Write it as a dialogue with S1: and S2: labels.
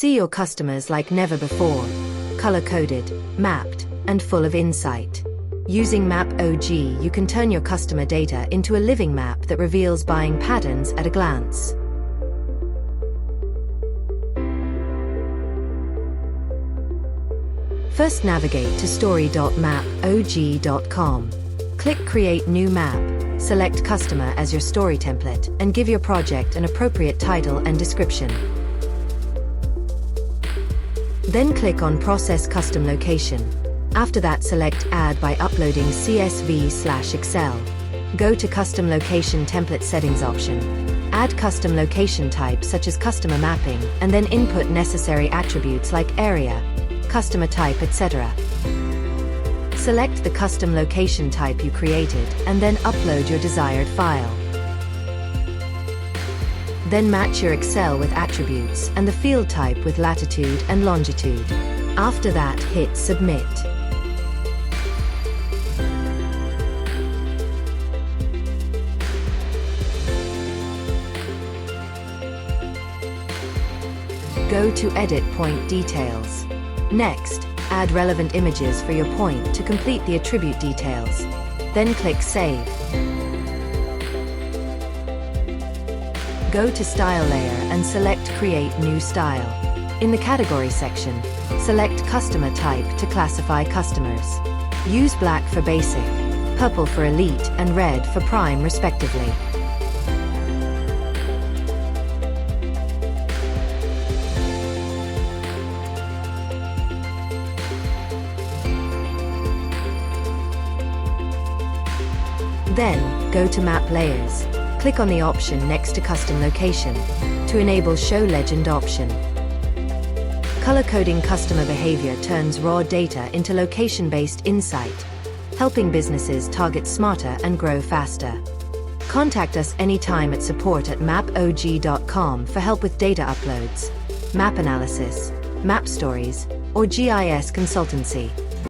S1: See your customers like never before, color-coded, mapped, and full of insight. Using MAPOG, you can turn your customer data into a living map that reveals buying patterns at a glance. First, navigate to story.mapog.com. Click Create New Map, select Customer as your story template, and give your project an appropriate title and description. Then click on Process Custom Location. After that, select Add by uploading CSV/Excel. Go to Custom Location Template Settings option. Add custom location type such as customer mapping, and then input necessary attributes like area, customer type, etc. Select the custom location type you created, and then upload your desired file. Then match your Excel with attributes and the field type with latitude and longitude. After that, hit Submit. Go to Edit Point Details. Next, add relevant images for your point to complete the attribute details. Then click Save. Go to Style layer and select Create New Style. In the Category section, select Customer Type to classify customers. Use black for basic, purple for elite, and red for prime respectively. Then, go to Map Layers. Click on the option next to Custom Location to enable Show Legend option. Color-coding customer behavior turns raw data into location-based insight, helping businesses target smarter and grow faster. Contact us anytime at support@mapog.com for help with data uploads, map analysis, map stories, or GIS consultancy.